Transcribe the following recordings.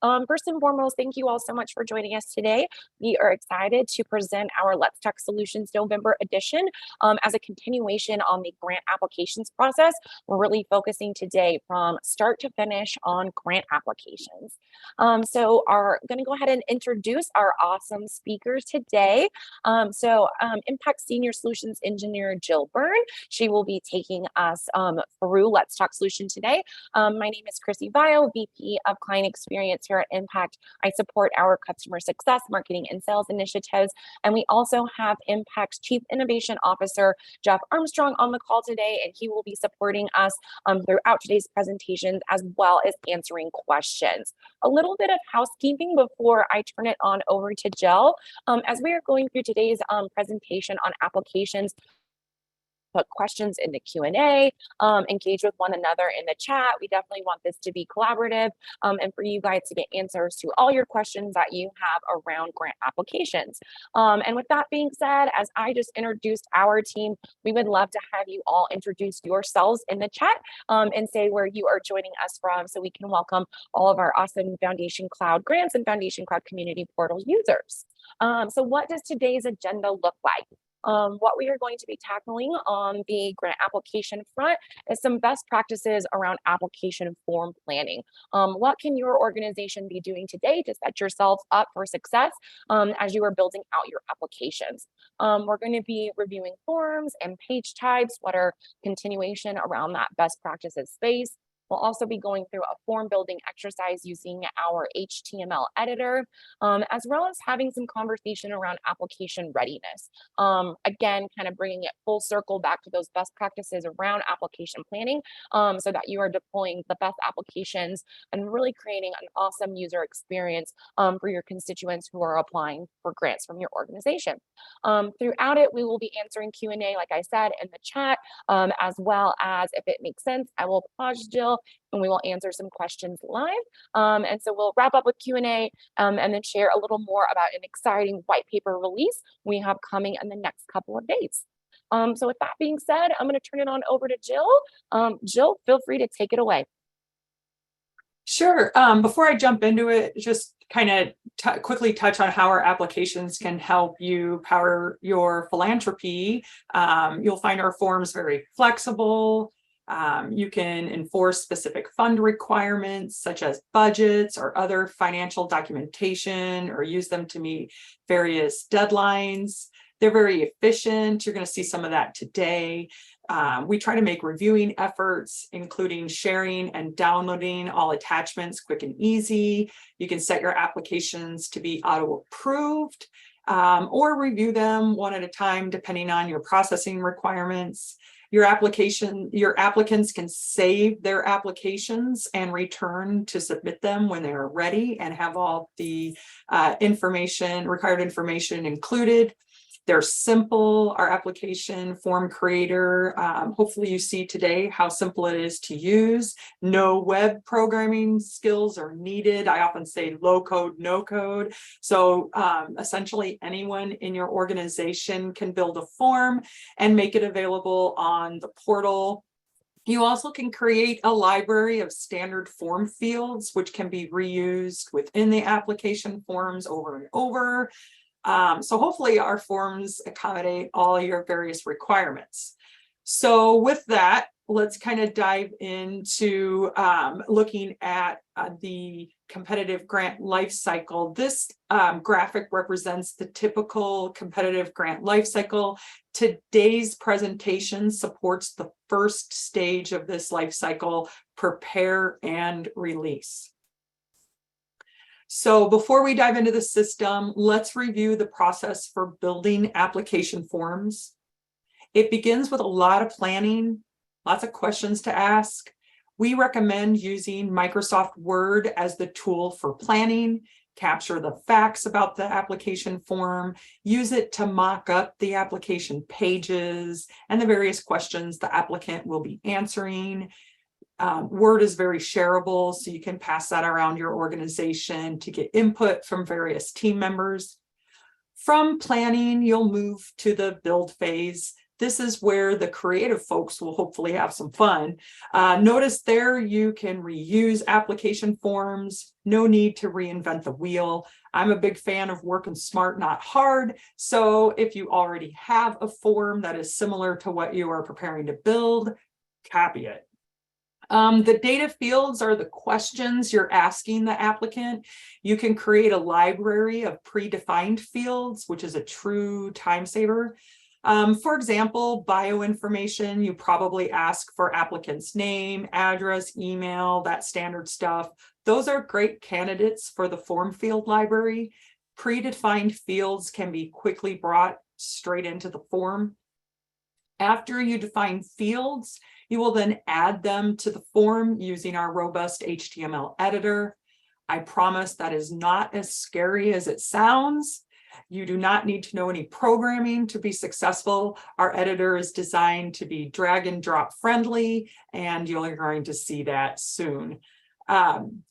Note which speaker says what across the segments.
Speaker 1: First and foremost, thank you all so much for joining us today. We are excited to present our Let's Talk Solutions November edition as a continuation on the grant applications process. We're really focusing today from start to finish on grant applications. So are going to go ahead and introduce our awesome speakers today. Impact Senior Solutions Engineer Jill Byrne. She will be taking us through Let's Talk Solution today. My name is Chrissy Vile, VP of Client Experience here at Impact. I support our customer success, marketing, and sales initiatives. And we also have Impact's Chief Innovation Officer, Jeff Armstrong, on the call today, and he will be supporting us throughout today's presentations as well as answering questions. A little bit of housekeeping before I turn it on over to Jill. As we are going through today's presentation on applications, put questions in the Q&A, engage with one another in the chat. We definitely want this to be collaborative and for you guys to get answers to all your questions that you have around grant applications. And with that being said, as I just introduced our team, we would love to have you all introduce yourselves in the chat and say where you are joining us from so we can welcome all of our awesome Foundation Cloud grants and Foundation Cloud Community Portal users. So what does today's agenda look like? What we are going to be tackling on the grant application front is some best practices around application form planning. What can your organization be doing today to set yourselves up for success as you are building out your applications? We're going to be reviewing forms and page types, what are continuation around that best practices space. We'll also be going through a form building exercise using our HTML editor, as well as having some conversation around application readiness. Again, kind of bringing it full circle back to those best practices around application planning so that you are deploying the best applications and really creating an awesome user experience for your constituents who are applying for grants from your organization. Throughout it, we will be answering Q&A, like I said, in the chat, as well as, if it makes sense, I will pause Jill and we will answer some questions live. And so we'll wrap up with Q&A and then share a little more about an exciting white paper release we have coming in the next couple of days. So with that being said, I'm going to turn it on over to Jill. Jill, feel free to take it away.
Speaker 2: Sure. Before I jump into it, just kind of quickly touch on how our applications can help you power your philanthropy. You'll find our forms very flexible. You can enforce specific fund requirements such as budgets or other financial documentation or use them to meet various deadlines. They're very efficient. You're going to see some of that today. We try to make reviewing efforts, including sharing and downloading all attachments quick and easy. You can set your applications to be auto-approved or review them one at a time, depending on your processing requirements. Your applicants can save their applications and return to submit them when they're ready and have all the required information included. They're simple. Our application form creator, hopefully you see today how simple it is to use. No web programming skills are needed. I often say low code, no code. So essentially anyone in your organization can build a form and make it available on the portal. You also can create a library of standard form fields, which can be reused within the application forms over and over. So hopefully our forms accommodate all your various requirements. So with that, let's kind of dive into looking at the competitive grant life cycle. This graphic represents the typical competitive grant life cycle. Today's presentation supports the first stage of this life cycle, prepare and release. So before we dive into the system, let's review the process for building application forms. It begins with a lot of planning, lots of questions to ask. We recommend using Microsoft Word as the tool for planning, capture the facts about the application form, use it to mock up the application pages and the various questions the applicant will be answering. Word is very shareable, so you can pass that around your organization to get input from various team members. From planning, you'll move to the build phase. this is where the creative folks will hopefully have some fun. Notice there you can reuse application forms, no need to reinvent the wheel. I'm a big fan of working smart, not hard. So if you already have a form that is similar to what you are preparing to build, copy it. The data fields are the questions you're asking the applicant. You can create a library of predefined fields, which is a true time saver. For example, bioinformation, you probably ask for applicant's name, address, email, that standard stuff. Those are great candidates for the form field library. Predefined fields can be quickly brought straight into the form. After you define fields, you will then add them to the form using our robust HTML editor. I promise that is not as scary as it sounds. You do not need to know any programming to be successful. Our editor is designed to be drag and drop friendly, and you're going to see that soon.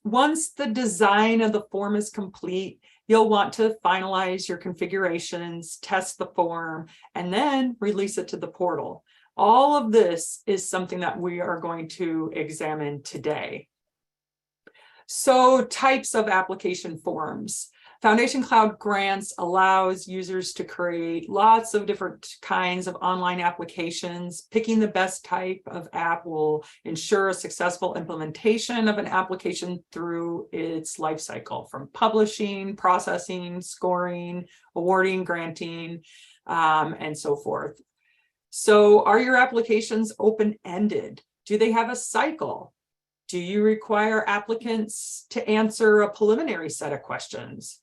Speaker 2: Once the design of the form is complete, you'll want to finalize your configurations, test the form, and then release it to the portal. All of this is something that we are going to examine today. So, types of application forms. Foundation Cloud Grants allows users to create lots of different kinds of online applications. Picking the best type of app will ensure a successful implementation of an application through its life cycle, from publishing, processing, scoring, awarding, granting, and so forth. So, are your applications open-ended? Do they have a cycle? Do you require applicants to answer a preliminary set of questions?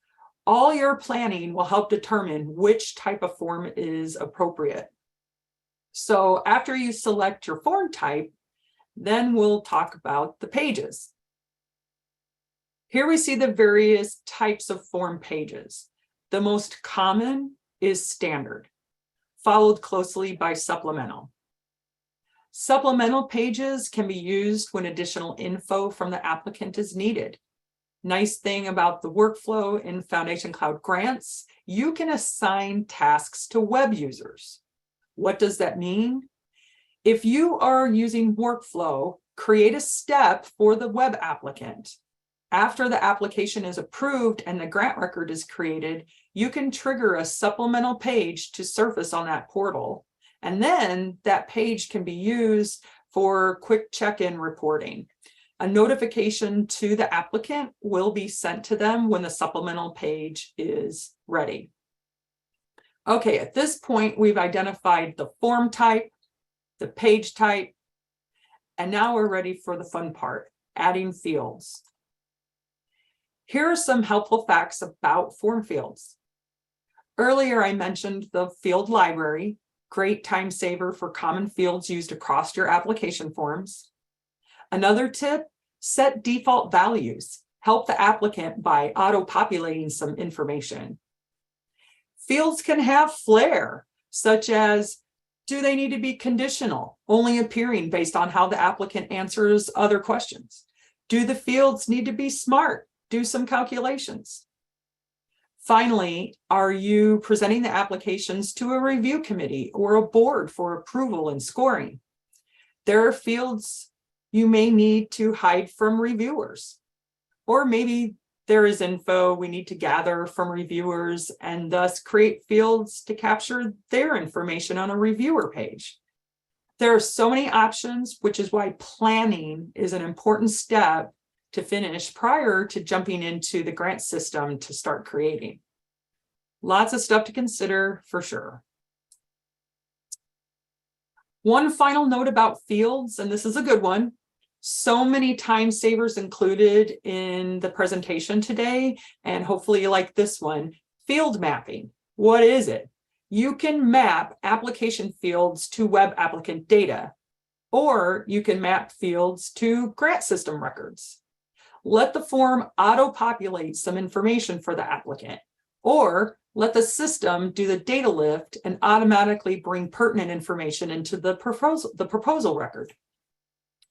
Speaker 2: All your planning will help determine which type of form is appropriate. So after you select your form type, then we'll talk about the pages. Here we see the various types of form pages. The most common is standard, followed closely by supplemental. Supplemental pages can be used when additional info from the applicant is needed. Nice thing about the workflow in Foundation Cloud Grants, you can assign tasks to web users. What does that mean? If you are using workflow, create a step for the web applicant. After the application is approved and the grant record is created, you can trigger a supplemental page to surface on that portal. And then that page can be used for quick check-in reporting. A notification to the applicant will be sent to them when the supplemental page is ready. Okay, at this point, we've identified the form type, the page type, and now we're ready for the fun part, adding fields. Here are some helpful facts about form fields. Earlier, I mentioned the field library, great time saver for common fields used across your application forms. Another tip, set default values. Help the applicant by auto-populating some information. Fields can have flair, such as, do they need to be conditional, only appearing based on how the applicant answers other questions? Do the fields need to be smart? Do some calculations. Finally, are you presenting the applications to a review committee or a board for approval and scoring? There are fields you may need to hide from reviewers, or maybe there is info we need to gather from reviewers and thus create fields to capture their information on a reviewer page. There are so many options, which is why planning is an important step to finish prior to jumping into the grant system to start creating. Lots of stuff to consider for sure. One final note about fields, and this is a good one. So many time savers included in the presentation today, and hopefully you like this one. Field mapping. What is it? You can map application fields to web applicant data, or you can map fields to grant system records. Let the form auto-populate some information for the applicant, or let the system do the data lift and automatically bring pertinent information into the proposal record.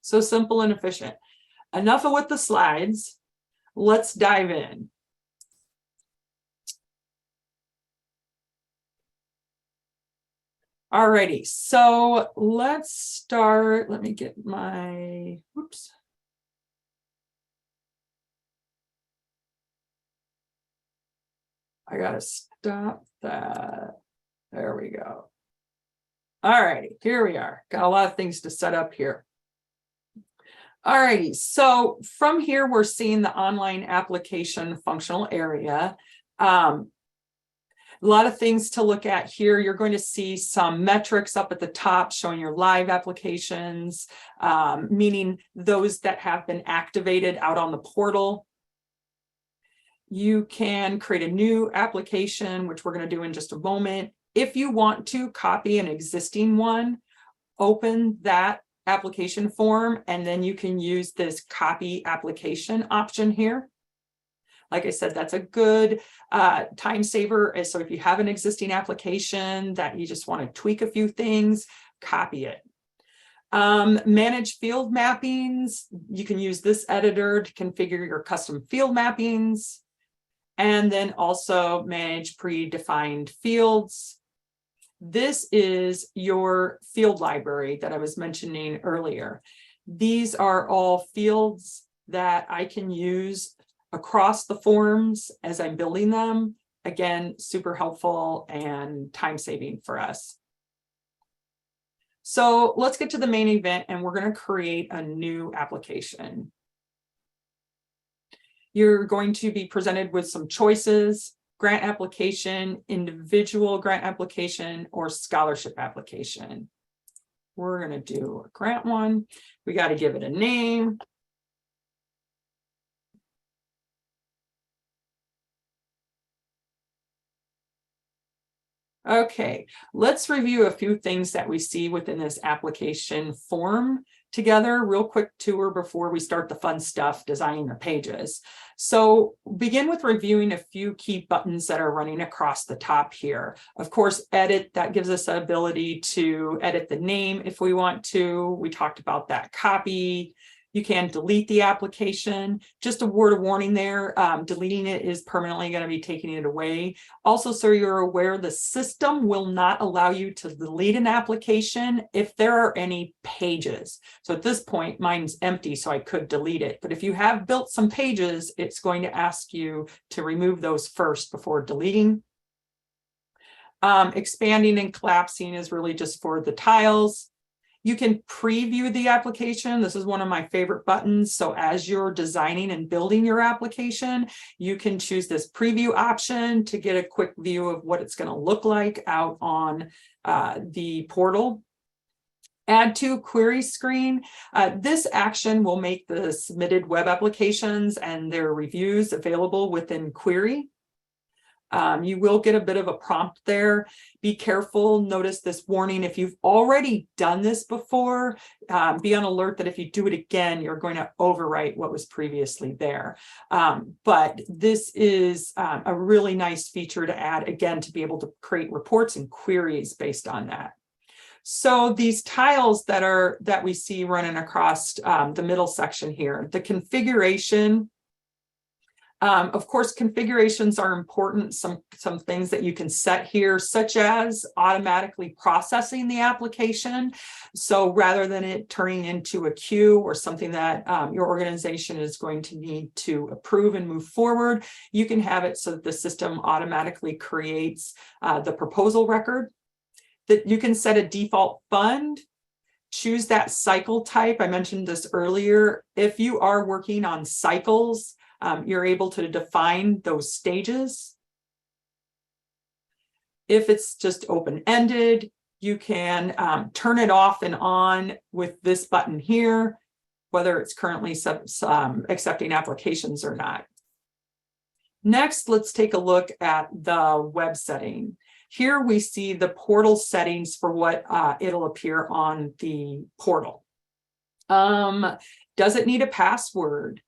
Speaker 2: So simple and efficient. Enough with the slides. Let's dive in. Alrighty, so let's start. Let me get my, whoops. I gotta stop that. There we go. Alrighty, here we are. Got a lot of things to set up here. Alrighty, so from here, we're seeing the online application functional area. A lot of things to look at here. You're going to see some metrics up at the top showing your live applications, meaning those that have been activated out on the portal. You can create a new application, which we're going to do in just a moment. If you want to copy an existing one, open that application form, and then you can use this copy application option here. Like I said, that's a good time saver. So if you have an existing application that you just want to tweak a few things, copy it. Manage field mappings. You can use this editor to configure your custom field mappings. And then also manage predefined fields. This is your field library that I was mentioning earlier. These are all fields that I can use across the forms as I'm building them. Again, super helpful and time saving for us. So let's get to the main event, and we're going to create a new application. You're going to be presented with some choices: grant application, individual grant application, or scholarship application. We're going to do a grant one. We got to give it a name. Okay, let's review a few things that we see within this application form together. Real quick tour before we start the fun stuff, designing the pages. So begin with reviewing a few key buttons that are running across the top here. Of course, edit, that gives us the ability to edit the name if we want to. We talked about that. Copy. You can delete the application. Just a word of warning there, deleting it is permanently going to be taking it away. Also, so you're aware, the system will not allow you to delete an application if there are any pages. So at this point, mine's empty, so I could delete it. But if you have built some pages, it's going to ask you to remove those first before deleting. Expanding and collapsing is really just for the tiles. You can preview the application. This is one of my favorite buttons. So as you're designing and building your application, you can choose this preview option to get a quick view of what it's going to look like out on the portal. Add to query screen. This action will make the submitted web applications and their reviews available within query. You will get a bit of a prompt there. Be careful. Notice this warning. If you've already done this before, be on alert that if you do it again, you're going to overwrite what was previously there. But this is a really nice feature to add, again, to be able to create reports and queries based on that. So these tiles that we see running across the middle section here, the configuration. Of course, configurations are important. Some things that you can set here, such as automatically processing the application. So rather than it turning into a queue or something that your organization is going to need to approve and move forward, you can have it so that the system automatically creates the proposal record. That you can set a default fund. Choose that cycle type. I mentioned this earlier. If you are working on cycles, you're able to define those stages. If it's just open-ended, you can turn it off and on with this button here, whether it's currently accepting applications or not. Next, let's take a look at the web setting. Here we see the portal settings for what it'll appear on the portal. Does it need a password?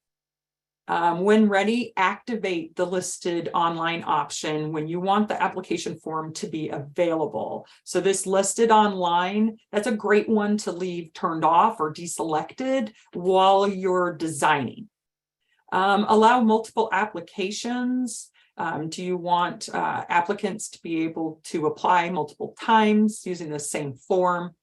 Speaker 2: When ready, activate the listed online option when you want the application form to be available. So this listed online, that's a great one to leave turned off or deselected while you're designing. Allow multiple applications. Do you want applicants to be able to apply multiple times using the same form?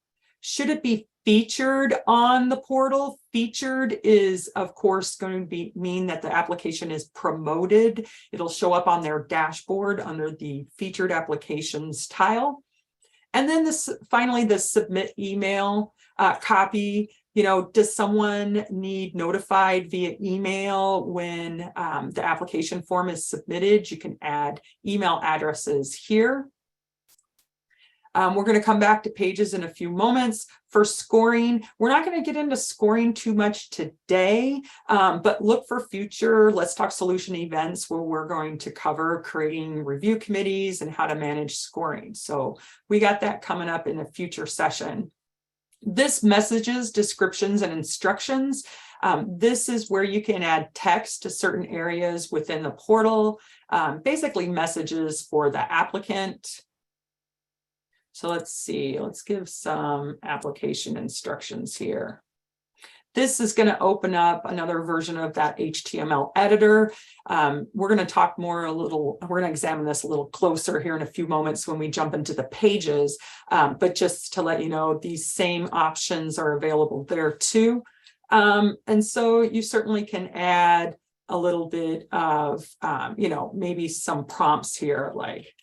Speaker 2: Should it be featured on the portal? Featured is, of course, going to mean that the application is promoted. It'll show up on their dashboard under the featured applications tile. And then finally, the submit email copy. Does someone need notified via email when the application form is submitted? You can add email addresses here. We're going to come back to pages in a few moments. For scoring, we're not going to get into scoring too much today, but look for future Let's Talk Solution events where we're going to cover creating review committees and how to manage scoring. So we got that coming up in a future session. This messages, descriptions, and instructions. This is where you can add text to certain areas within the portal, basically messages for the applicant. So let's see, let's give some application instructions here. This is going to open up another version of that HTML editor. We're going to talk more we're going to examine this a little closer here in a few moments when we jump into the pages. But just to let you know, these same options are available there too. And so you certainly can add a little bit of, maybe some prompts here, like,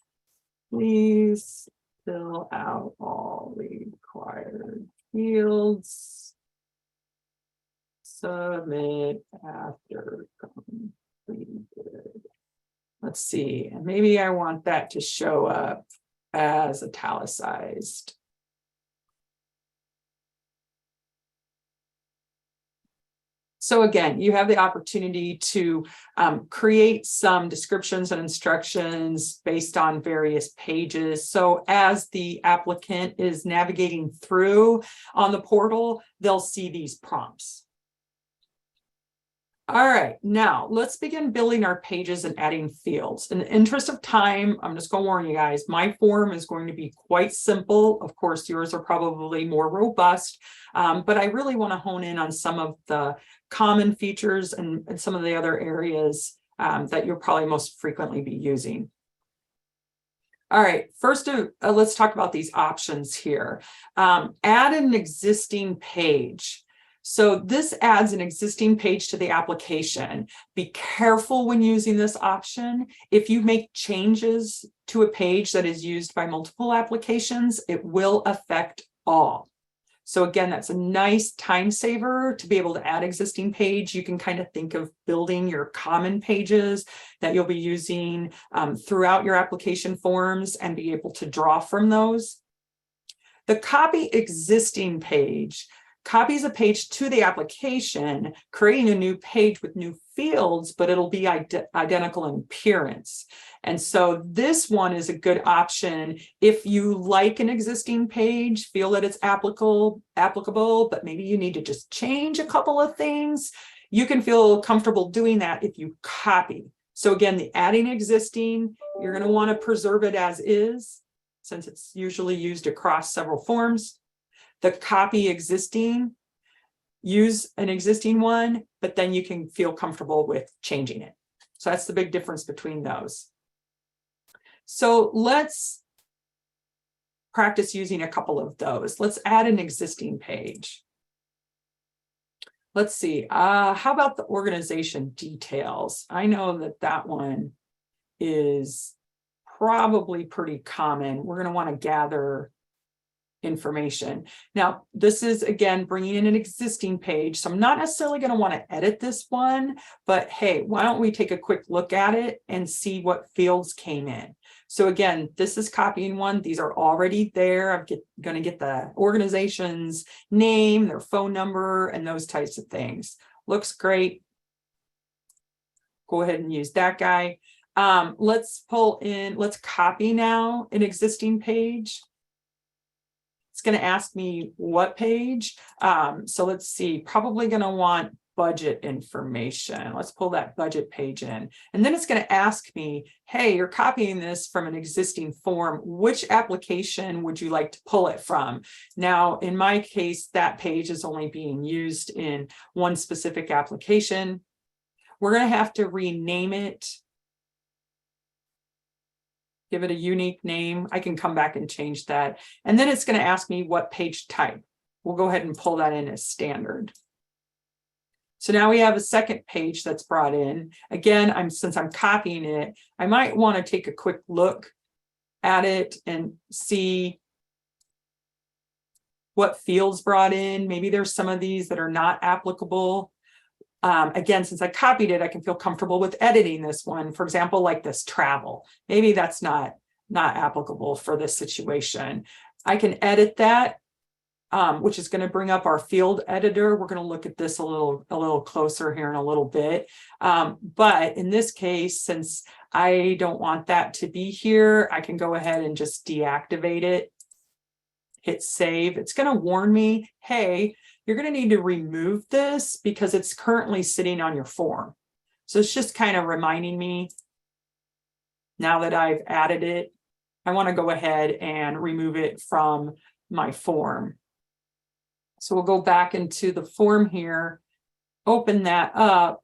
Speaker 2: please fill out all required fields. Submit after completed. Let's see, and maybe I want that to show up as italicized. So again, you have the opportunity to create some descriptions and instructions based on various pages. So as the applicant is navigating through on the portal, they'll see these prompts. All right, now let's begin building our pages and adding fields. In the interest of time, I'm just going to warn you guys, my form is going to be quite simple. Of course, yours are probably more robust, but I really want to hone in on some of the common features and some of the other areas that you'll probably most frequently be using. All right, first, let's talk about these options here. Add an existing page. So this adds an existing page to the application. Be careful when using this option. If you make changes to a page that is used by multiple applications, it will affect all. So again, that's a nice time saver to be able to add existing page. You can kind of think of building your common pages that you'll be using throughout your application forms and be able to draw from those. The copy existing page copies a page to the application, creating a new page with new fields, but it'll be identical in appearance. And so this one is a good option if you like an existing page, feel that it's applicable, but maybe you need to just change a couple of things. You can feel comfortable doing that if you copy. So again, the adding existing, you're going to want to preserve it as is, since it's usually used across several forms. The copy existing, use an existing one, but then you can feel comfortable with changing it. So that's the big difference between those. So let's practice using a couple of those. Let's add an existing page. Let's see, how about the organization details? I know that that one is probably pretty common. We're going to want to gather information. Now, this is, again, bringing in an existing page. So I'm not necessarily going to want to edit this one, but hey, why don't we take a quick look at it and see what fields came in? So again, this is copying one. These are already there. I'm going to get the organization's name, their phone number, and those types of things. Looks great. Go ahead and use that guy. Let's copy now an existing page. It's going to ask me what page. So let's see, probably going to want budget information. Let's pull that budget page in. And then it's going to ask me, hey, you're copying this from an existing form. Which application would you like to pull it from? Now, in my case, that page is only being used in one specific application. We're going to have to rename it give it a unique name. I can come back and change that. And then it's going to ask me what page type. We'll go ahead and pull that in as standard. So now we have a second page that's brought in. Again, since I'm copying it, I might want to take a quick look at it and see what fields brought in. Maybe there's some of these that are not applicable. Again, since I copied it, I can feel comfortable with editing this one. For example, like this travel. Maybe that's not applicable for this situation. I can edit that, which is going to bring up our field editor. We're going to look at this a little closer here in a little bit. But in this case, since I don't want that to be here, I can go ahead and just deactivate it. Hit save. It's going to warn me, hey, you're going to need to remove this because it's currently sitting on your form. So it's just kind of reminding me now that I've added it, I want to go ahead and remove it from my form. So we'll go back into the form here, open that up.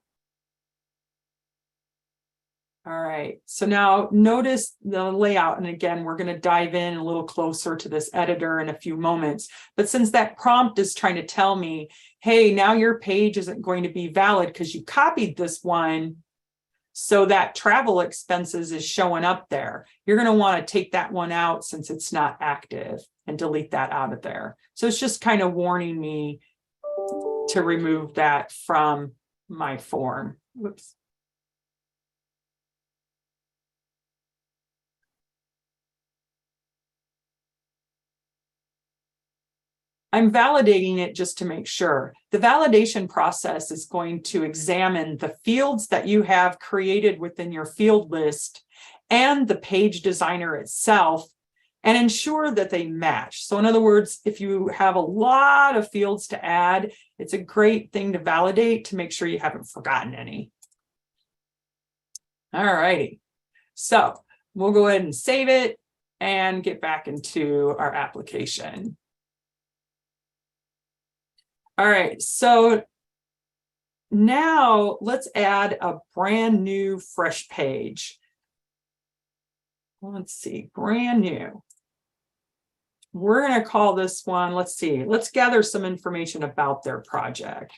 Speaker 2: All right, so now notice the layout. And again, we're going to dive in a little closer to this editor in a few moments. But since that prompt is trying to tell me, hey, now your page isn't going to be valid because you copied this one, so that travel expenses is showing up there. You're going to want to take that one out since it's not active and delete that out of there. So it's just kind of warning me to remove that from my form. Whoops. I'm validating it just to make sure. The validation process is going to examine the fields that you have created within your field list and the page designer itself and ensure that they match. So in other words, if you have a lot of fields to add, it's a great thing to validate to make sure you haven't forgotten any. All righty. So we'll go ahead and save it and get back into our application. All right, so now let's add a brand new fresh page. Let's see, brand new. We're going to call this one, let's see, let's gather some information about their project.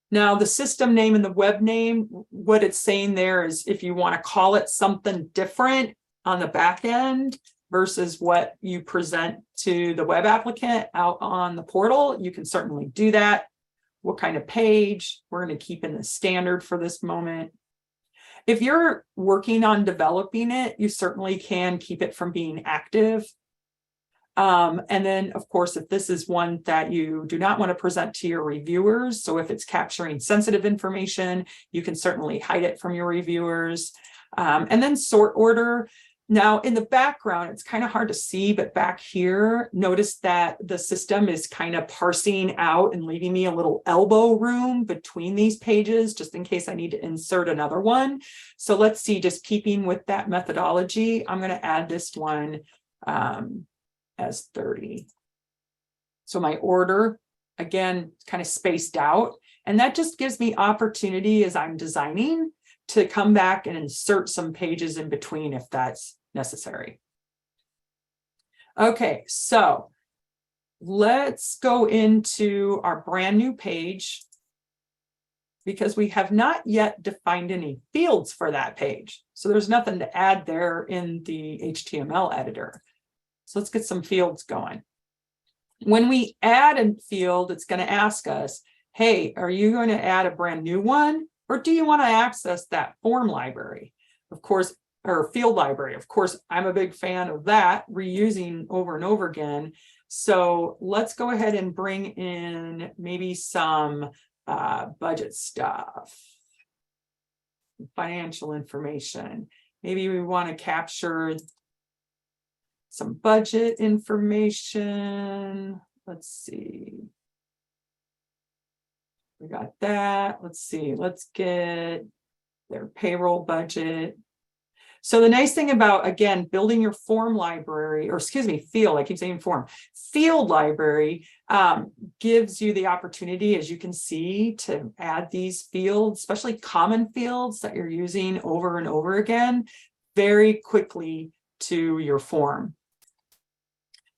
Speaker 2: Now, the system name and the web name, what it's saying there is if you want to call it something different on the back end, versus what you present to the web applicant out on the portal, you can certainly do that. What kind of page? We're going to keep in the standard for this moment. If you're working on developing it, you certainly can keep it from being active. And then, of course, if this is one that you do not want to present to your reviewers, so if it's capturing sensitive information, you can certainly hide it from your reviewers. And then sort order. Now, in the background, it's kind of hard to see, but back here, notice that the system is kind of parsing out and leaving me a little elbow room between these pages, just in case I need to insert another one. So let's see, just keeping with that methodology, I'm going to add this one as 30. So my order, again, kind of spaced out. And that just gives me opportunity as I'm designing to come back and insert some pages in between if that's necessary. Okay, so let's go into our brand new page because we have not yet defined any fields for that page. So there's nothing to add there in the HTML editor. So let's get some fields going. When we add a field, it's going to ask us, hey, are you going to add a brand new one? Or do you want to access that form library? Of course, or field library. Of course, I'm a big fan of that, reusing over and over again. So let's go ahead and bring in maybe some budget stuff, financial information. Maybe we want to capture some budget information. Let's see. We got that. Let's see. Let's get their payroll budget. So the nice thing about, again, building your form library, or excuse me, field, I keep saying form, field library gives you the opportunity, as you can see, to add these fields, especially common fields that you're using over and over again, very quickly to your form.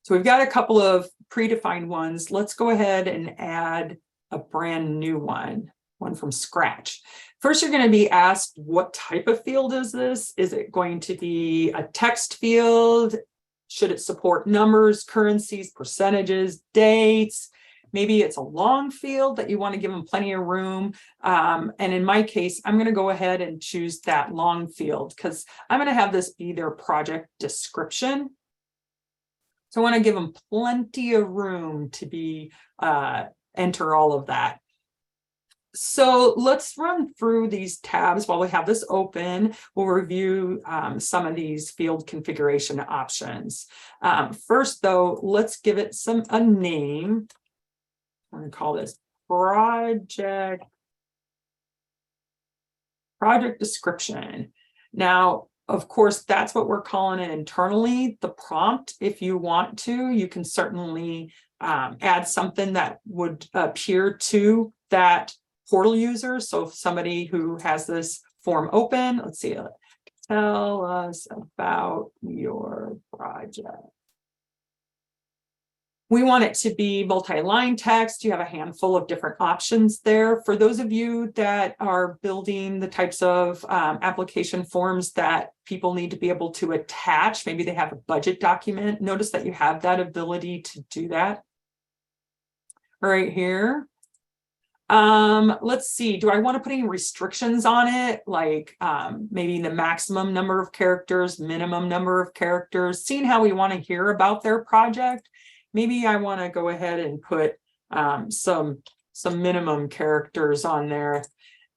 Speaker 2: So we've got a couple of predefined ones. Let's go ahead and add a brand new one from scratch. First, you're going to be asked, what type of field is this? Is it going to be a text field? Should it support numbers, currencies, percentages, dates? Maybe it's a long field that you want to give them plenty of room. And in my case, I'm going to go ahead and choose that long field because I'm going to have this be their project description. So I want to give them plenty of room to be enter all of that. So let's run through these tabs while we have this open. We'll review some of these field configuration options. First, though, let's give it a name. I'm going to call this project description. Now, of course, that's what we're calling it internally. The prompt, if you want to, you can certainly add something that would appear to that portal user. So if somebody who has this form open, let's see, tell us about your project. We want it to be multi-line text. You have a handful of different options there. For those of you that are building the types of application forms that people need to be able to attach, maybe they have a budget document, notice that you have that ability to do that right here. Let's see, do I want to put any restrictions on it? Like maybe the maximum number of characters, minimum number of characters, seeing how we want to hear about their project. Maybe I want to go ahead and put some minimum characters on there.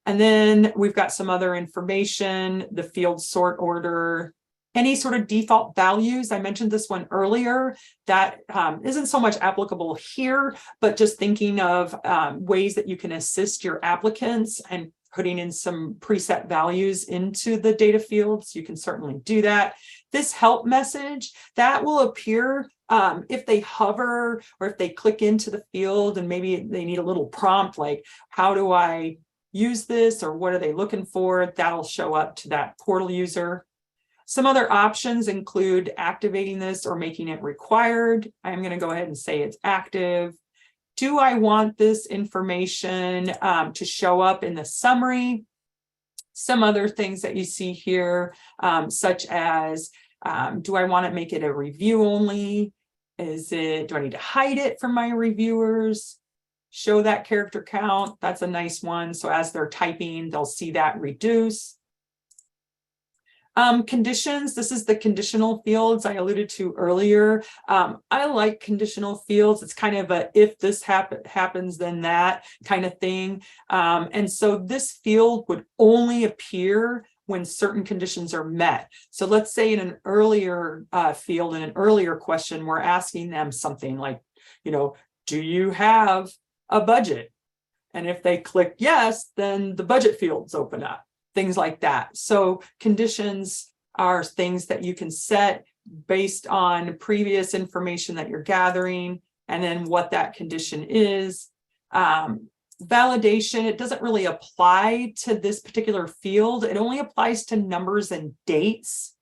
Speaker 2: And then we've got some other information, the field sort order, any sort of default values. I mentioned this one earlier. That isn't so much applicable here, but just thinking of ways that you can assist your applicants and putting in some preset values into the data fields. You can certainly do that. This help message, that will appear if they hover or if they click into the field and maybe they need a little prompt like, how do I use this or what are they looking for? That'll show up to that portal user. Some other options include activating this or making it required. I'm going to go ahead and say it's active. Do I want this information to show up in the summary? Some other things that you see here, such as, do I want to make it a review only? Do I need to hide it from my reviewers? Show that character count. That's a nice one. So as they're typing, they'll see that reduce. Conditions, this is the conditional fields I alluded to earlier. I like conditional fields. It's kind of a if this happens, then that kind of thing. And so this field would only appear when certain conditions are met. So let's say in an earlier field, in an earlier question, we're asking them something like, do you have a budget? And if they click yes, then the budget fields open up. Things like that. So conditions are things that you can set based on previous information that you're gathering and then what that condition is. Validation, it doesn't really apply to this particular field. It only applies to numbers and dates.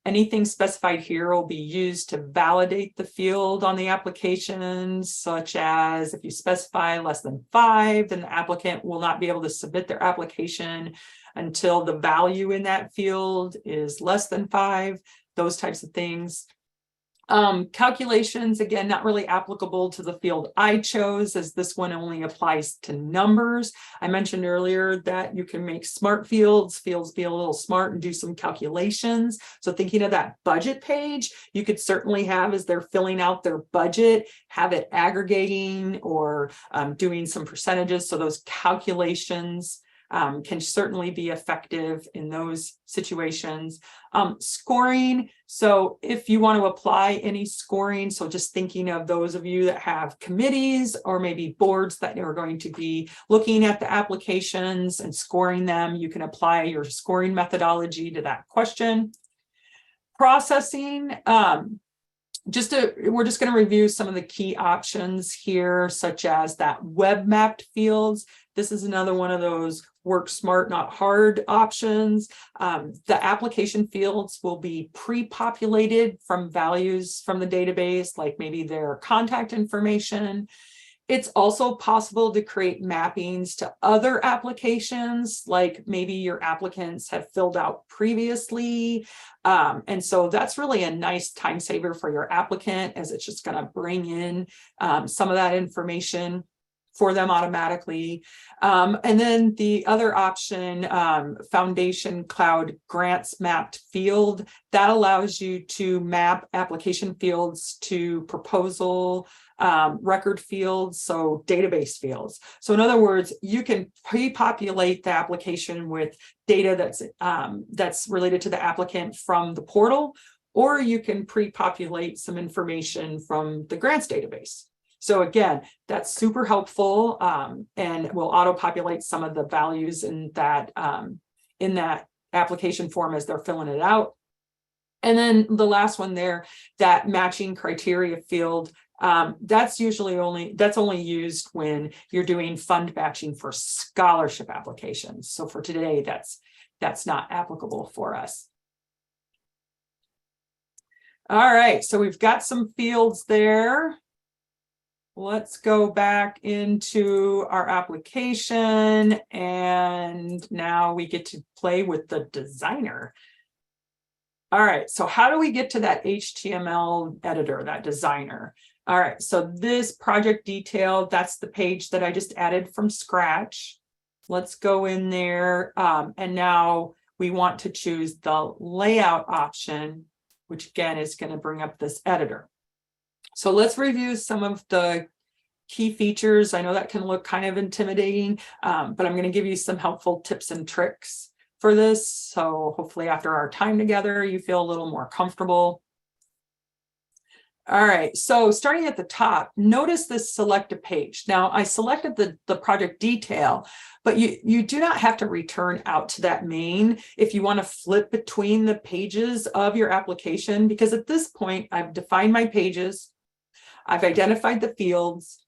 Speaker 2: Anything specified here will be used to validate the field on the application, such as if you specify less than 5, then the applicant will not be able to submit their application until the value in that field is less than 5, those types of things. Calculations, again, not really applicable to the field I chose, as this one only applies to numbers. I mentioned earlier that you can make smart fields be a little smart and do some calculations. So thinking of that budget page, you could certainly have, as they're filling out their budget, have it aggregating or doing some percentages. So those calculations can certainly be effective in those situations. Scoring, so if you want to apply any scoring, so just thinking of those of you that have committees or maybe boards that are going to be looking at the applications and scoring them, you can apply your scoring methodology to that question. Processing, we're just going to review some of the key options here, such as that web mapped fields. This is another one of those work smart, not hard options. The application fields will be pre-populated from values from the database, like maybe their contact information. It's also possible to create mappings to other applications, like maybe your applicants have filled out previously. And so that's really a nice time saver for your applicant, as it's just going to bring in some of that information for them automatically. And then the other option, Foundation Cloud Grants Mapped Field, that allows you to map application fields to proposal, record fields, so database fields. So in other words, you can pre-populate the application with data that's related to the applicant from the portal, or you can pre-populate some information from the grants database. So again, that's super helpful, and will auto-populate some of the values in that application form as they're filling it out. And then the last one there, that matching criteria field, that's only used when you're doing fund matching for scholarship applications. So for today, that's not applicable for us. All right, so we've got some fields there. Let's go back into our application, and now we get to play with the designer. All right, so how do we get to that HTML editor, that designer? All right, so this project detail, that's the page that I just added from scratch. Let's go in there, and now we want to choose the layout option, which again is going to bring up this editor. So let's review some of the key features. I know that can look kind of intimidating, but I'm going to give you some helpful tips and tricks for this. So hopefully after our time together, you feel a little more comfortable. All right, so starting at the top, notice this select a page. Now I selected the project detail, but you do not have to return out to that main if you want to flip between the pages of your application, because at this point I've defined my pages, I've identified the fields,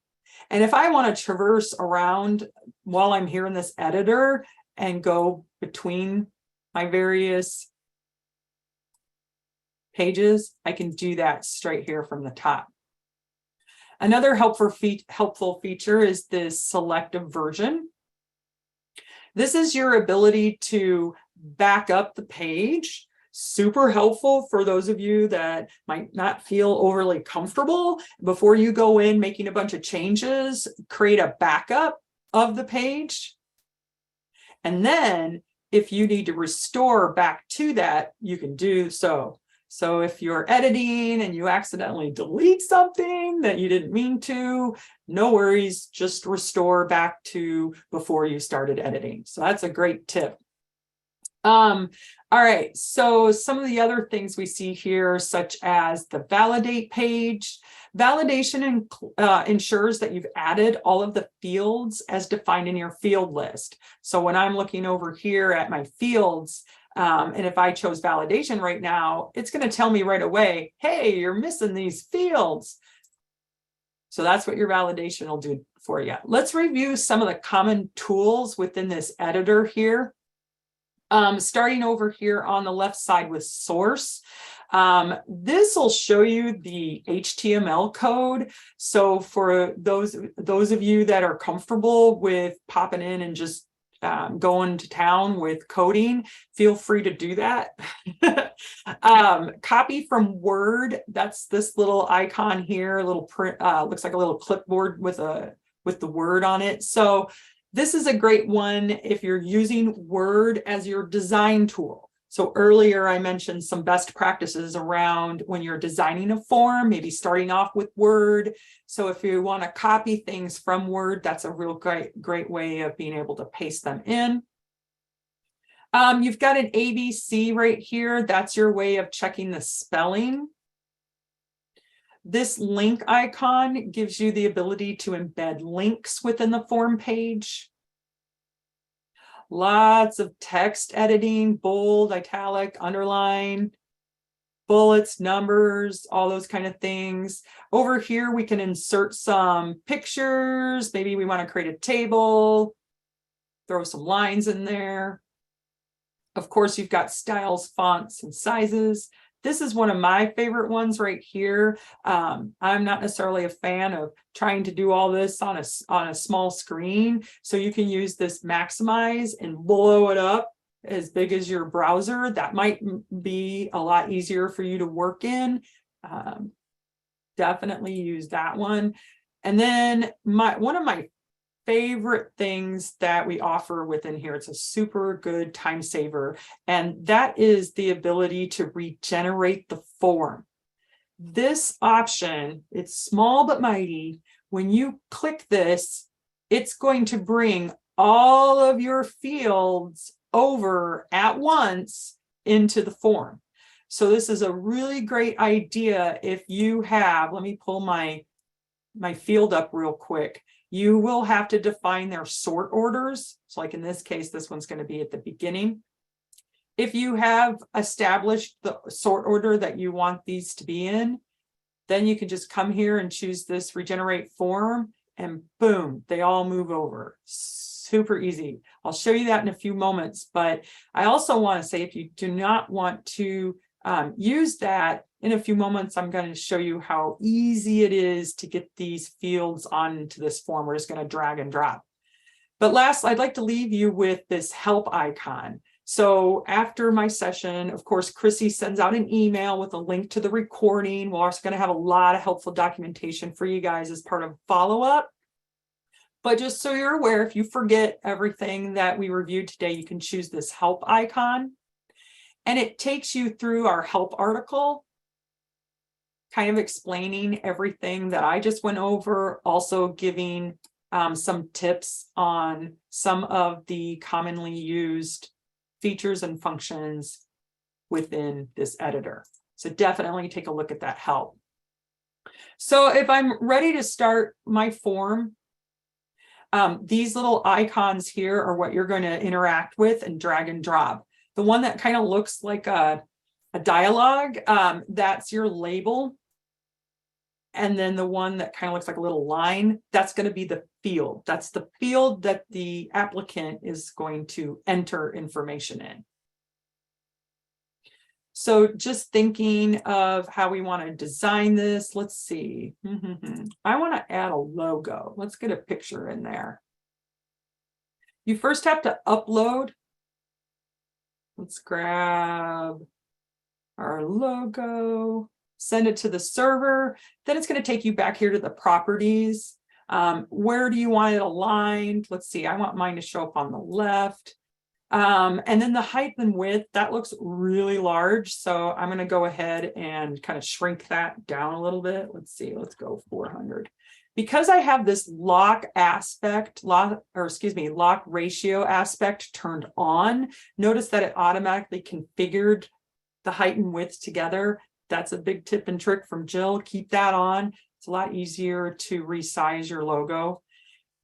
Speaker 2: and if I want to traverse around while I'm here in this editor and go between my various pages, I can do that straight here from the top. Another helpful feature is this selective version. This is your ability to back up the page. Super helpful for those of you that might not feel overly comfortable. Before you go in making a bunch of changes, create a backup of the page. And then if you need to restore back to that, you can do so. So if you're editing and you accidentally delete something that you didn't mean to, no worries, just restore back to before you started editing. So that's a great tip. All right, so some of the other things we see here, such as the validate page. Validation ensures that you've added all of the fields as defined in your field list. So when I'm looking over here at my fields, and if I chose validation right now, it's going to tell me right away, hey, you're missing these fields. So that's what your validation will do for you. Let's review some of the common tools within this editor here. Starting over here on the left side with source. This will show you the HTML code. So for those of you that are comfortable with popping in and just going to town with coding, feel free to do that. Copy from Word, that's this little icon here, a little print, looks like a little clipboard with the word on it. So this is a great one if you're using Word as your design tool. So earlier I mentioned some best practices around when you're designing a form, maybe starting off with Word. So if you want to copy things from Word, that's a real great way of being able to paste them in. You've got an ABC right here. That's your way of checking the spelling. This link icon gives you the ability to embed links within the form page. Lots of text editing, bold, italic, underline, bullets, numbers, all those kind of things. Over here, we can insert some pictures. Maybe we want to create a table, throw some lines in there. Of course, you've got styles, fonts, and sizes. This is one of my favorite ones right here. I'm not necessarily a fan of trying to do all this on a small screen. So you can use this maximize and blow it up as big as your browser. That might be a lot easier for you to work in. Definitely use that one. And then one of my favorite things that we offer within here, it's a super good time saver, and that is the ability to regenerate the form. This option, it's small but mighty. When you click this, it's going to bring all of your fields over at once into the form. So this is a really great idea if you have, let me pull my field up real quick. You will have to define their sort orders. So like in this case, this one's going to be at the beginning. If you have established the sort order that you want these to be in, then you can just come here and choose this regenerate form, and boom, they all move over. Super easy. I'll show you that in a few moments, but I also want to say if you do not want to use that, in a few moments, I'm going to show you how easy it is to get these fields onto this form. We're just going to drag and drop. But last, I'd like to leave you with this help icon. So after my session, of course, Chrissy sends out an email with a link to the recording. We're also going to have a lot of helpful documentation for you guys as part of follow-up. But just so you're aware, if you forget everything that we reviewed today, you can choose this help icon. And it takes you through our help article, kind of explaining everything that I just went over, also giving some tips on some of the commonly used features and functions within this editor. So definitely take a look at that help. So if I'm ready to start my form, these little icons here are what you're going to interact with and drag and drop. The one that kind of looks like a dialogue, that's your label. And then the one that kind of looks like a little line, that's going to be the field. That's the field that the applicant is going to enter information in. So just thinking of how we want to design this, let's see. I want to add a logo. Let's get a picture in there. You first have to upload. Let's grab our logo. Send it to the server. Then it's going to take you back here to the properties. Where do you want it aligned? Let's see. I want mine to show up on the left. And then the height and width, that looks really large. So I'm going to go ahead and kind of shrink that down a little bit. Let's see. Let's go 400. Because I have this lock ratio aspect turned on, notice that it automatically configured the height and width together. That's a big tip and trick from Jill. Keep that on. It's a lot easier to resize your logo.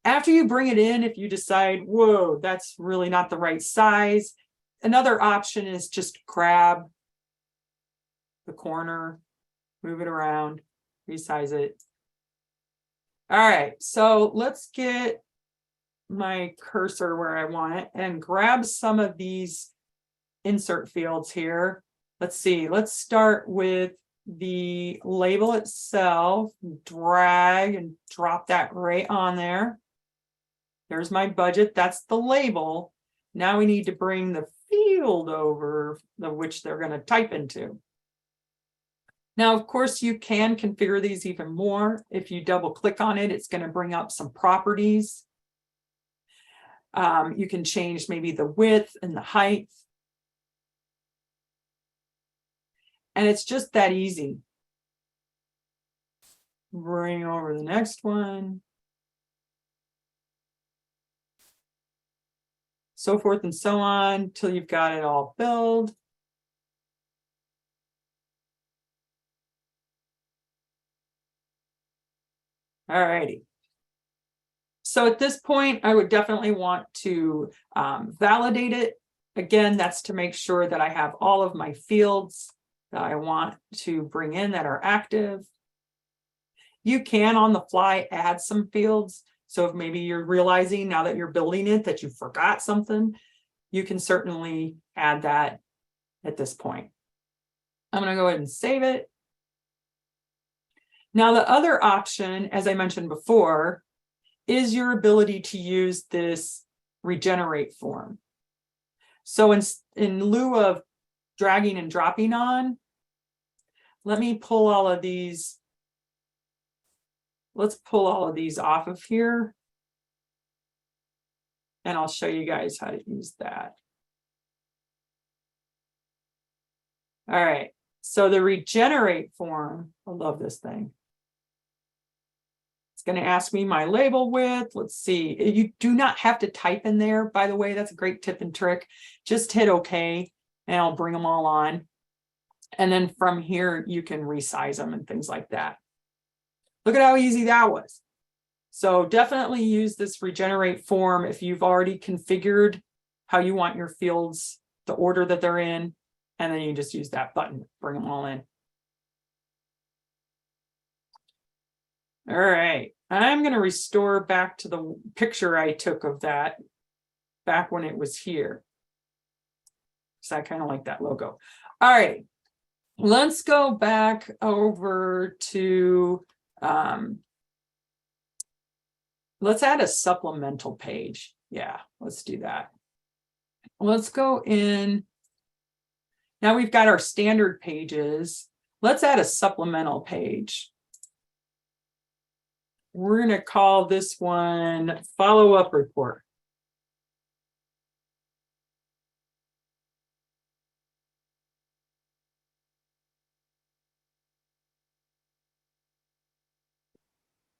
Speaker 2: After you bring it in, if you decide, whoa, that's really not the right size, another option is just grab the corner, move it around, resize it. All right, so let's get my cursor where I want it and grab some of these insert fields here. Let's see, let's start with the label itself, drag and drop that right on there. There's my budget, that's the label. Now we need to bring the field over, which they're going to type into. Now, of course, you can configure these even more. If you double click on it, it's going to bring up some properties. You can change maybe the width and the height. And it's just that easy. Bring over the next one. so forth and so on till you've got it all filled. All righty. So at this point, I would definitely want to validate it. Again, that's to make sure that I have all of my fields that I want to bring in that are active. You can on the fly add some fields. So if maybe you're realizing now that you're building it that you forgot something, you can certainly add that at this point. I'm going to go ahead and save it. Now, the other option, as I mentioned before, is your ability to use this regenerate form. So in lieu of dragging and dropping on, let me pull all of these. Let's pull all of these off of here. And I'll show you guys how to use that. All right, so the regenerate form, I love this thing. It's going to ask me my label width. Let's see. You do not have to type in there, by the way. That's a great tip and trick. Just hit OK, and I'll bring them all on. And then from here, you can resize them and things like that. Look at how easy that was. So definitely use this regenerate form if you've already configured how you want your fields, the order that they're in, and then you just use that button, bring them all in. All right, I'm going to restore back to the picture I took of that back when it was here. So I kind of like that logo. All right, let's go back over to, let's add a supplemental page. Yeah, let's do that. Let's go in. Now we've got our standard pages. Let's add a supplemental page. We're going to call this one follow-up report.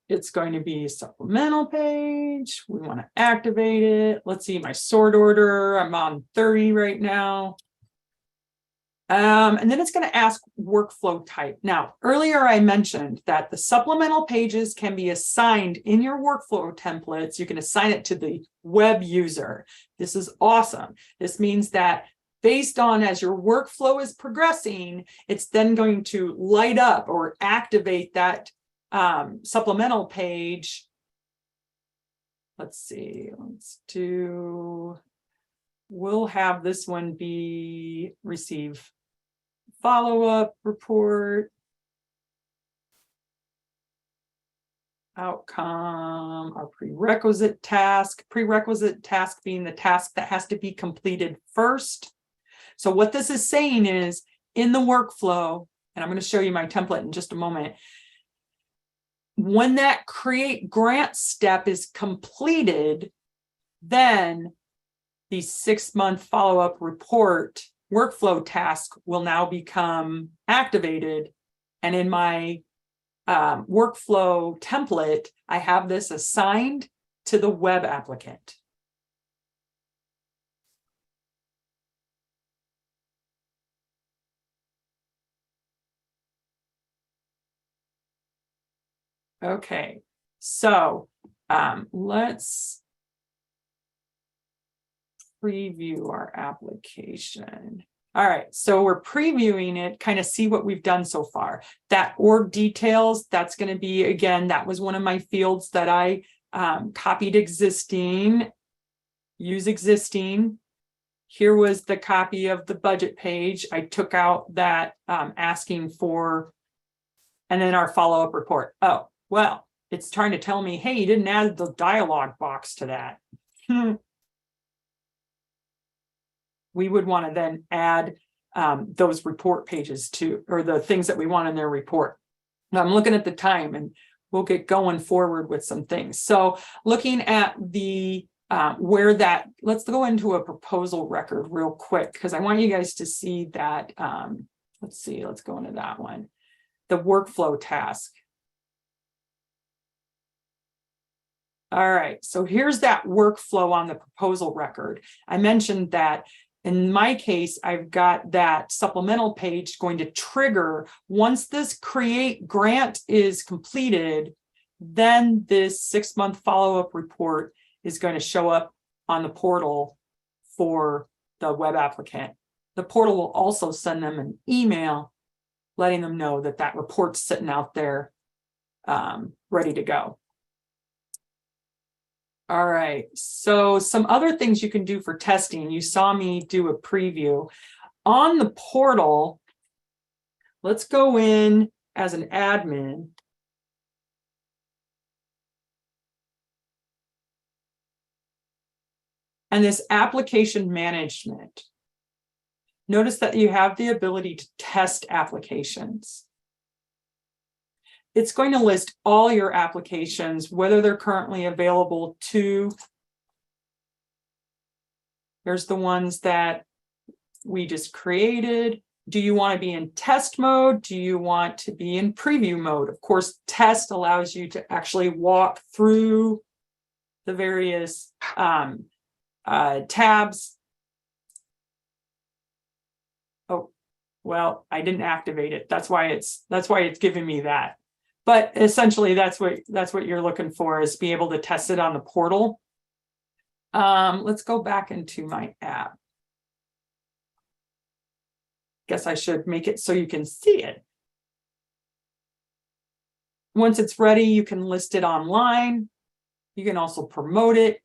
Speaker 2: It's going to be a supplemental page. We want to activate it. Let's see my sort order. I'm on 30 right now. And then it's going to ask workflow type. Now, earlier I mentioned that the supplemental pages can be assigned in your workflow templates. You can assign it to the web user. This is awesome. This means that based on as your workflow is progressing, it's then going to light up or activate that supplemental page. Let's see, we'll have this one be receive follow-up report, outcome, our prerequisite task being the task that has to be completed first. So what this is saying is in the workflow, and I'm going to show you my template in just a moment, when that create grant step is completed, then the 6-month follow-up report workflow task will now become activated. And in my workflow template, I have this assigned to the web applicant. Okay, so let's preview our application. All right, so we're previewing it, kind of see what we've done so far. That org details, that's going to be, again, that was one of my fields that I copied existing, use existing. Here was the copy of the budget page. I took out that asking for, and then our follow-up report. Oh, well, it's trying to tell me, hey, you didn't add the dialog box to that. We would want to then add those report pages to, or the things that we want in their report. Now I'm looking at the time and we'll get going forward with some things. So looking at the where that, let's go into a proposal record real quick, because I want you guys to see that. Let's see, let's go into that one. The workflow task. All right, so here's that workflow on the proposal record. I mentioned that in my case, I've got that supplemental page going to trigger once this create grant is completed, then this 6-month follow-up report is going to show up on the portal for the web applicant. The portal will also send them an email letting them know that that report's sitting out there ready to go. All right, so some other things you can do for testing. You saw me do a preview. On the portal, let's go in as an admin. And this application management. Notice that you have the ability to test applications. It's going to list all your applications, whether they're currently available to. There's the ones that we just created. Do you want to be in test mode? Do you want to be in preview mode? Of course, test allows you to actually walk through the various tabs. Oh, well, I didn't activate it. That's why it's giving me that. But essentially, that's what you're looking for, is be able to test it on the portal. Let's go back into my app. Guess I should make it so you can see it. Once it's ready, you can list it online. You can also promote it.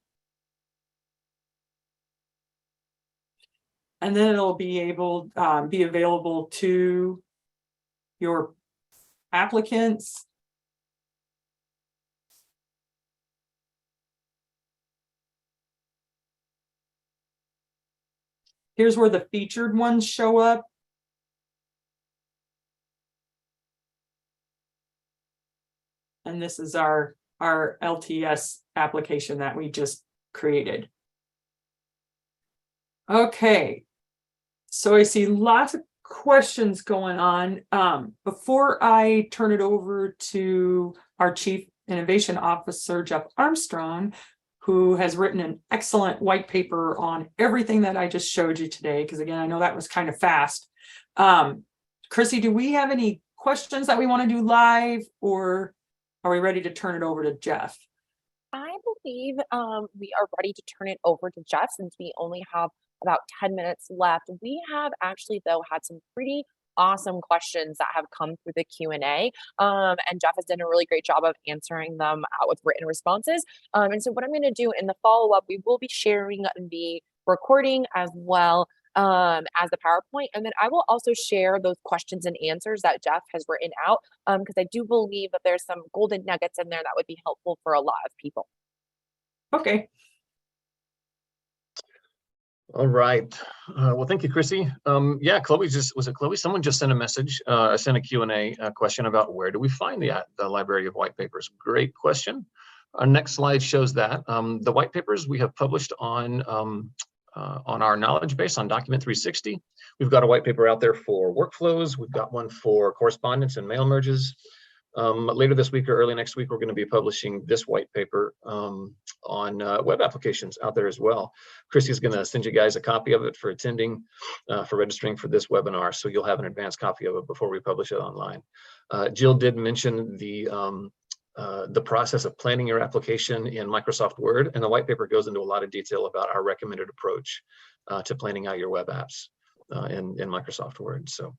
Speaker 2: And then it'll be available to your applicants. Here's where the featured ones show up. And this is our LTS application that we just created. Okay, so I see lots of questions going on. Before I turn it over to our Chief Innovation Officer, Jeff Armstrong, who has written an excellent white paper on everything that I just showed you today, because again, I know that was kind of fast. Chrissy, do we have any questions that we want to do live, or are we ready to turn it over to Jeff?
Speaker 1: I believe we are ready to turn it over to Jeff, since we only have about 10 minutes left. We have actually, though, had some pretty awesome questions that have come through the Q&A, and Jeff has done a really great job of answering them out with written responses. And so what I'm going to do in the follow-up, we will be sharing the recording as well as the PowerPoint, and then I will also share those questions and answers that Jeff has written out, because I do believe that there's some golden nuggets in there that would be helpful for a lot of people.
Speaker 2: Okay.
Speaker 3: All right. Well, thank you, Chrissy. Yeah, Chloe was it Chloe? Someone just sent a message, sent a Q&A question about where do we find the library of white papers. Great question. Our next slide shows that. The white papers we have published on our knowledge base on Document 360. We've got a white paper out there for workflows. We've got one for correspondence and mail merges. Later this week or early next week, we're going to be publishing this white paper on web applications out there as well. Chrissy's going to send you guys a copy of it for attending, for registering for this webinar, so you'll have an advanced copy of it before we publish it online. Jill did mention the process of planning your application in Microsoft Word, and the white paper goes into a lot of detail about our recommended approach to planning out your web apps in Microsoft Word. So.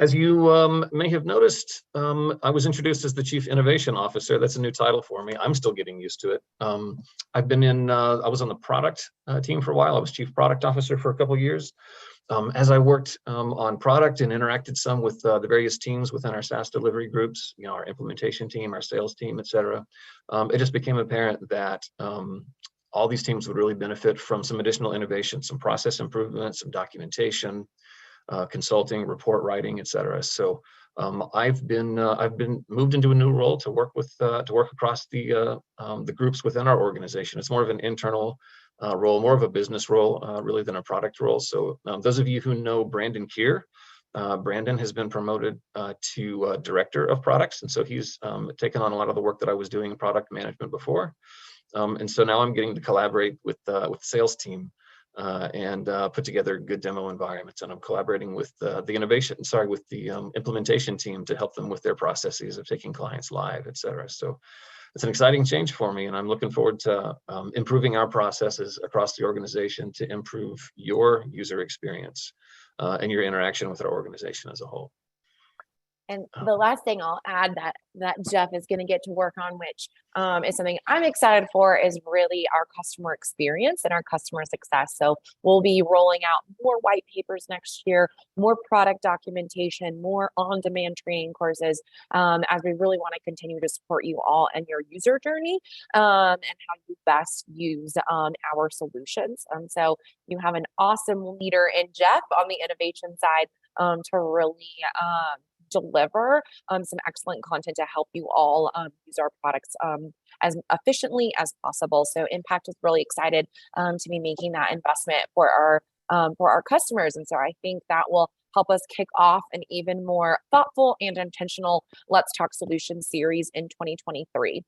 Speaker 3: As you may have noticed, I was introduced as the Chief Innovation Officer. That's a new title for me. I'm still getting used to it. I've been I was on the product team for a while. I was Chief Product Officer for a couple of years. As I worked on product and interacted some with the various teams within our SaaS delivery groups, you know, our implementation team, our sales team, et cetera, it just became apparent that all these teams would really benefit from some additional innovation, some process improvements, some documentation, consulting, report writing, et cetera. So I've been moved into a new role to work across the groups within our organization. It's more of an internal role, more of a business role, really, than a product role. So those of you who know Brandon Keir, Brandon has been promoted to director of products. And so he's taken on a lot of the work that I was doing in product management before. And so now I'm getting to collaborate with the sales team and put together good demo environments. And I'm collaborating with the implementation team to help them with their processes of taking clients live, et cetera. So it's an exciting change for me, and I'm looking forward to improving our processes across the organization to improve your user experience and your interaction with our organization as a whole.
Speaker 1: And the last thing I'll add that Jeff is going to get to work on, which is something I'm excited for, is really our customer experience and our customer success. So we'll be rolling out more white papers next year, more product documentation, more on-demand training courses, as we really want to continue to support you all and your user journey and how you best use our solutions. So you have an awesome leader in Jeff on the innovation side to really deliver some excellent content to help you all use our products as efficiently as possible. So Impact is really excited to be making that investment for our customers. And so I think that will help us kick off an even more thoughtful and intentional Let's Talk Solutions series in 2023.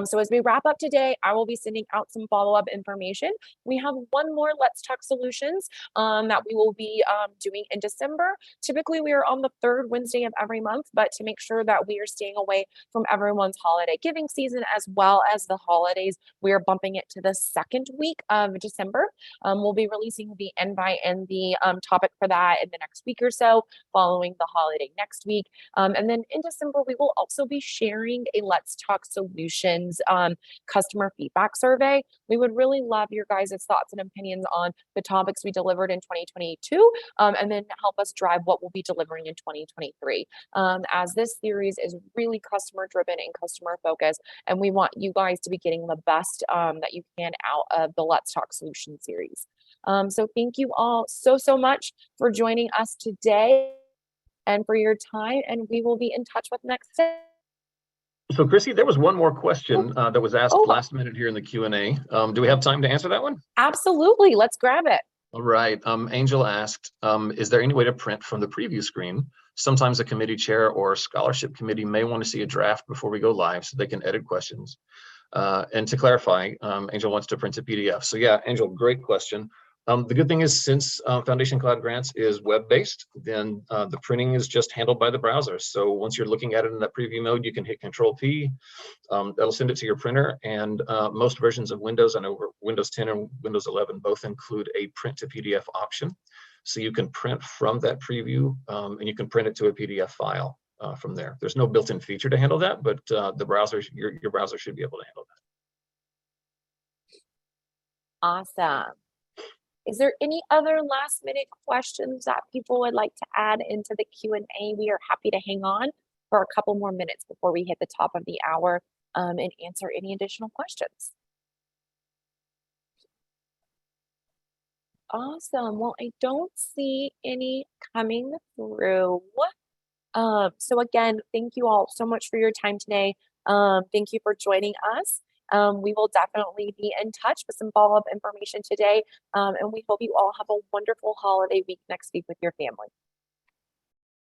Speaker 1: So as we wrap up today, I will be sending out some follow-up information. We have one more Let's Talk Solutions that we will be doing in December. Typically, we are on the third Wednesday of every month, but to make sure that we are staying away from everyone's holiday giving season as well as the holidays, we are bumping it to the second week of December. We'll be releasing the invite and the topic for that in the next week or so, following the holiday next week. And then in December, we will also be sharing a Let's Talk Solutions customer feedback survey. We would really love your guys' thoughts and opinions on the topics we delivered in 2022, and then help us drive what we'll be delivering in 2023. As this series is really customer driven and customer focused, and we want you guys to be getting the best that you can out of the Let's Talk Solutions series. So thank you all so much for joining us today and for your time, and we will be in touch with next step.
Speaker 3: So Chrissy, there was one more question that was asked last minute here in the Q&A. Do we have time to answer that one?
Speaker 1: Absolutely, let's grab it.
Speaker 3: All right, Angel asked, is there any way to print from the preview screen? Sometimes a committee chair or scholarship committee may want to see a draft before we go live so they can edit questions. And to clarify, Angel wants to print a PDF. So yeah, Angel, great question. The good thing is, since Foundation Cloud Grants is web-based, then the printing is just handled by the browser. So once you're looking at it in that preview mode, you can hit Control-P. That'll send it to your printer. And most versions of Windows, I know Windows 10 and Windows 11 both include a print to PDF option. So you can print from that preview and you can print it to a PDF file from there. There's no built-in feature to handle that, but the browser, your browser should be able to handle that.
Speaker 1: Awesome. Is there any other last minute questions that people would like to add into the Q&A? We are happy to hang on for a couple more minutes before we hit the top of the hour and answer any additional questions. Awesome. Well, I don't see any coming through. So again, thank you all so much for your time today. Thank you for joining us. We will definitely be in touch with some follow-up information today. And we hope you all have a wonderful holiday week next week with your family.